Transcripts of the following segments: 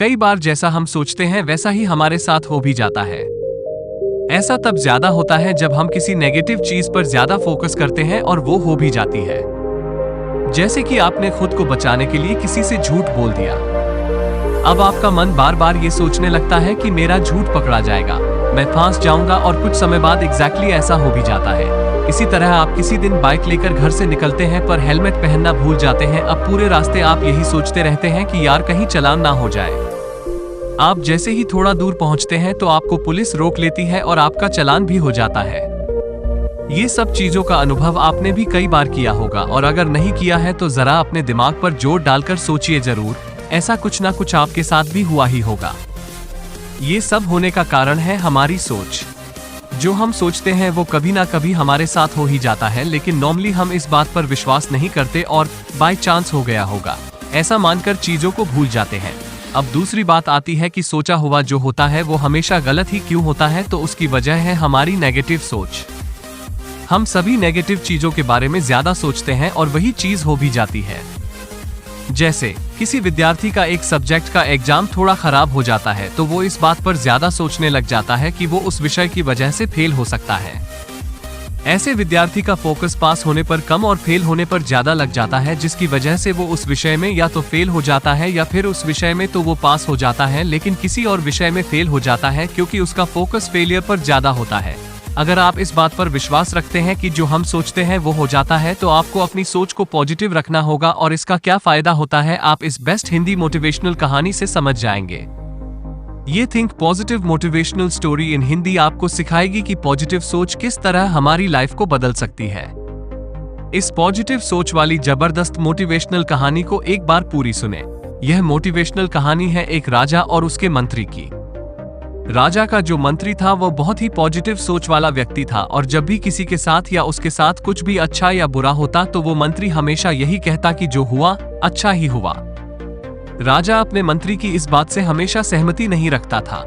कई बार जैसा हम सोचते हैं वैसा ही हमारे साथ हो भी जाता है। ऐसा तब ज्यादा होता है जब हम किसी नेगेटिव चीज पर ज्यादा फोकस करते हैं और वो हो भी जाती है। जैसे कि आपने खुद को बचाने के लिए किसी से झूठ बोल दिया। अब आपका मन बार बार ये सोचने लगता है कि मेरा झूठ पकड़ा जाएगा, मैं फंस जाऊंगा, और कुछ समय बाद एग्जैक्टली ऐसा हो भी जाता है। इसी तरह आप किसी दिन बाइक लेकर घर से निकलते हैं पर हेलमेट पहनना भूल जाते हैं। अब पूरे रास्ते आप यही सोचते रहते हैं कि यार कहीं चालान ना हो जाए। आप जैसे ही थोड़ा दूर पहुंचते हैं तो आपको पुलिस रोक लेती है और आपका चालान भी हो जाता है। ये सब चीजों का अनुभव आपने भी कई बार किया होगा, और अगर नहीं किया है तो जरा अपने दिमाग पर जोर डालकर सोचिए जरूर, ऐसा कुछ ना कुछ आपके साथ भी हुआ ही होगा। ये सब होने का कारण है हमारी सोच। जो हम सोचते हैं वो कभी ना कभी हमारे साथ हो ही जाता है, लेकिन नॉर्मली हम इस बात पर विश्वास नहीं करते और बाय चांस हो गया होगा ऐसा मानकर चीजों को भूल जाते हैं। अब दूसरी बात आती है कि सोचा हुआ जो होता है वो हमेशा गलत ही क्यों होता है, तो उसकी वजह है हमारी नेगेटिव सोच। हम सभी नेगेटिव चीजों के बारे में ज्यादा सोचते हैं और वही चीज हो भी जाती है। जैसे किसी विद्यार्थी का एक सब्जेक्ट का एग्जाम थोड़ा खराब हो जाता है तो वो इस बात पर ज्यादा सोचने लग जाता है कि वो उस विषय की वजह से फेल हो सकता है। ऐसे विद्यार्थी का फोकस पास होने पर कम और फेल होने पर ज्यादा लग जाता है, जिसकी वजह से वो उस विषय में या तो फेल हो जाता है या फिर उस विषय में तो वो पास हो जाता है लेकिन किसी और विषय में फेल हो जाता है, क्योंकि उसका फोकस फेलियर पर ज्यादा होता है। अगर आप इस बात पर विश्वास रखते हैं कि जो हम सोचते हैं वो हो जाता है, तो आपको अपनी सोच को पॉजिटिव रखना होगा। और इसका क्या फायदा होता है आप इस बेस्ट हिंदी मोटिवेशनल कहानी से समझ जाएंगे। ये think positive motivational story in Hindi आपको सिखाएगी कि पॉजिटिव सोच किस तरह हमारी लाइफ को बदल सकती है। इस पॉजिटिव सोच वाली जबरदस्त मोटिवेशनल कहानी को एक बार पूरी सुने। यह मोटिवेशनल कहानी है एक राजा और उसके मंत्री की। राजा का जो मंत्री था वो बहुत ही पॉजिटिव सोच वाला व्यक्ति था, और जब भी किसी के साथ या उसके साथ कुछ भी अच्छा या बुरा होता तो वो मंत्री हमेशा यही कहता कि जो हुआ अच्छा ही हुआ। राजा अपने मंत्री की इस बात से हमेशा सहमति नहीं रखता था।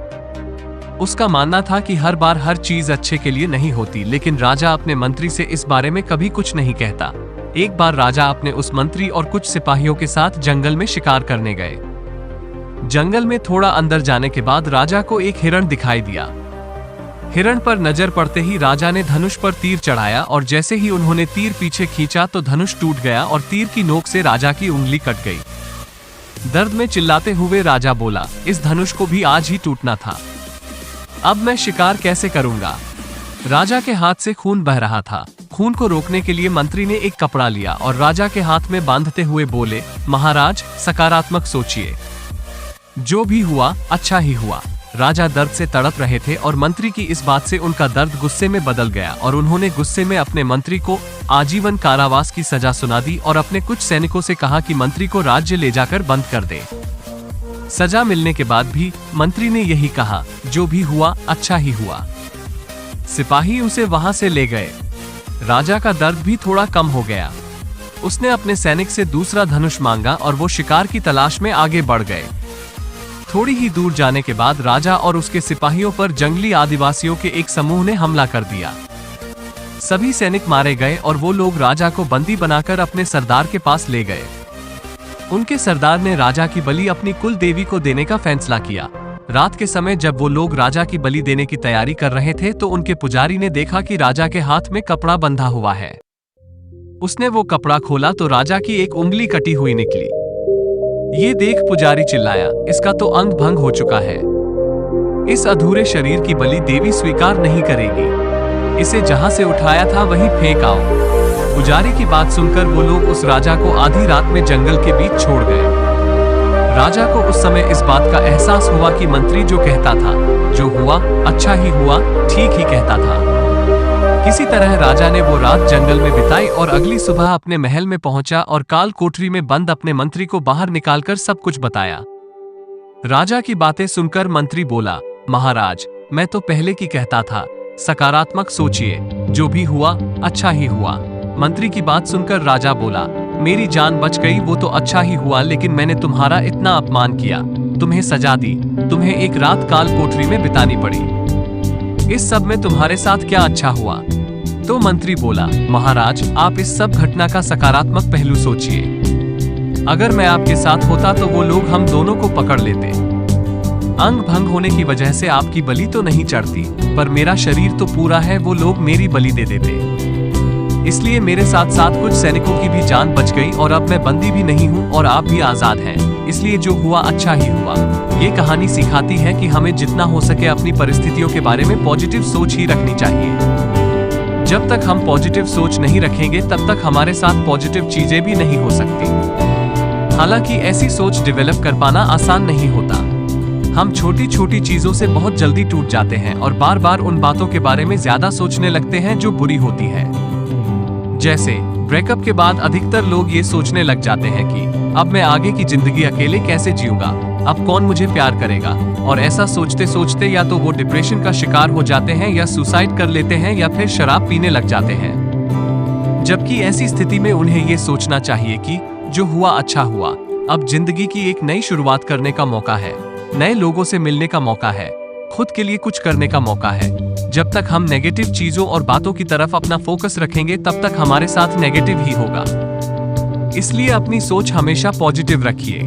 उसका मानना था कि हर बार हर चीज अच्छे के लिए नहीं होती, लेकिन राजा अपने मंत्री से इस बारे में कभी कुछ नहीं कहता। एक बार राजा अपने उस मंत्री और कुछ सिपाहियों के साथ जंगल में शिकार करने गए। जंगल में थोड़ा अंदर जाने के बाद राजा को एक हिरण दिखाई दिया। हिरण पर नजर पड़ते ही राजा ने धनुष पर तीर चढ़ाया, और जैसे ही उन्होंने तीर पीछे खींचा तो धनुष टूट गया और तीर की नोक से राजा की उंगली कट गई। दर्द में चिल्लाते हुए राजा बोला, इस धनुष को भी आज ही टूटना था। अब मैं शिकार कैसे करूंगा? राजा के हाथ से खून बह रहा था। खून को रोकने के लिए मंत्री ने एक कपड़ा लिया और राजा के हाथ में बांधते हुए बोले, महाराज सकारात्मक सोचिए, जो भी हुआ अच्छा ही हुआ। राजा दर्द से तड़प रहे थे और मंत्री की इस बात से उनका दर्द गुस्से में बदल गया, और उन्होंने गुस्से में अपने मंत्री को आजीवन कारावास की सजा सुना दी और अपने कुछ सैनिकों से कहा कि मंत्री को राज्य ले जाकर बंद कर दे। सजा मिलने के बाद भी मंत्री ने यही कहा, जो भी हुआ अच्छा ही हुआ। सिपाही उसे वहां से ले गए। राजा का दर्द भी थोड़ा कम हो गया। उसने अपने सैनिक से दूसरा धनुष मांगा और वो शिकार की तलाश में आगे बढ़ गए। थोड़ी ही दूर जाने के बाद राजा और उसके सिपाहियों पर जंगली आदिवासियों के एक समूह ने हमला कर दिया। सभी सैनिक मारे गए और वो लोग राजा को बंदी बनाकर अपने सरदार के पास ले गए। उनके सरदार ने राजा की बलि अपनी कुल देवी को देने का फैसला किया। रात के समय जब वो लोग राजा की बलि देने की तैयारी कर रहे थे तो उनके पुजारी ने देखा कि राजा के हाथ में कपड़ा बंधा हुआ है। उसने वो कपड़ा खोला तो राजा की एक उंगली कटी हुई निकली। ये देख पुजारी चिल्लाया, इसका तो अंग भंग हो चुका है। इस अधूरे शरीर की बलि देवी स्वीकार नहीं करेगी। इसे जहां से उठाया था वहीं फेंक आओ। पुजारी की बात सुनकर वो लोग उस राजा को आधी रात में जंगल के बीच छोड़ गए। राजा को उस समय इस बात का एहसास हुआ कि मंत्री जो कहता था, जो हुआ अच्छा ही हुआ, ठीक ही कहता था। किसी तरह राजा ने वो रात जंगल में बिताई और अगली सुबह अपने महल में पहुंचा और काल कोठरी में बंद अपने मंत्री को बाहर निकालकर सब कुछ बताया। राजा की बातें सुनकर मंत्री बोला, महाराज मैं तो पहले की कहता था, सकारात्मक सोचिए, जो भी हुआ अच्छा ही हुआ। मंत्री की बात सुनकर राजा बोला, मेरी जान बच गई वो तो अच्छा ही हुआ, लेकिन मैंने तुम्हारा इतना अपमान किया, तुम्हें सजा दी, तुम्हें एक रात काल कोठरी में बितानी पड़ी। इस सब में तुम्हारे साथ क्या अच्छा हुआ? तो मंत्री बोला, महाराज आप इस सब घटना का सकारात्मक पहलू सोचिए। अगर मैं आपके साथ होता तो वो लोग हम दोनों को पकड़ लेते। अंग भंग होने की वजह से आपकी बलि तो नहीं चढ़ती, पर मेरा शरीर तो पूरा है, वो लोग मेरी बलि दे देते। इसलिए मेरे साथ साथ कुछ सैनिकों की भी जान बच गई और अब मैं बंदी भी नहीं हूँ और आप भी आजाद हैं। इसलिए जो हुआ अच्छा ही हुआ। ये कहानी सिखाती है कि हमें जितना हो सके अपनी परिस्थितियों के बारे में पॉजिटिव सोच ही रखनी चाहिए। जब तक हम पॉजिटिव सोच नहीं रखेंगे तब तक हमारे साथ पॉजिटिव चीजें भी नहीं हो सकती। हालांकि ऐसी सोच डेवलप कर पाना आसान नहीं होता। हम छोटी छोटी चीजों से बहुत जल्दी टूट जाते हैं और बार बार उन बातों के बारे में ज्यादा सोचने लगते हैं जो बुरी होती है। जैसे ब्रेकअप के बाद अधिकतर लोग ये सोचने लग जाते हैं कि अब मैं आगे की जिंदगी अकेले कैसे जीऊंगा, अब कौन मुझे प्यार करेगा, और ऐसा सोचते सोचते या तो वो डिप्रेशन का शिकार हो जाते हैं या सुसाइड कर लेते हैं या फिर शराब पीने लग जाते हैं। जबकि ऐसी स्थिति में उन्हें ये सोचना चाहिए कि जो हुआ अच्छा हुआ, अब जिंदगी की एक नई शुरुआत करने का मौका है, नए लोगों से मिलने का मौका है, खुद के लिए कुछ करने का मौका है। जब तक हम नेगेटिव चीजों और बातों की तरफ अपना फोकस रखेंगे तब तक हमारे साथ नेगेटिव ही होगा। इसलिए अपनी सोच हमेशा पॉजिटिव रखिए।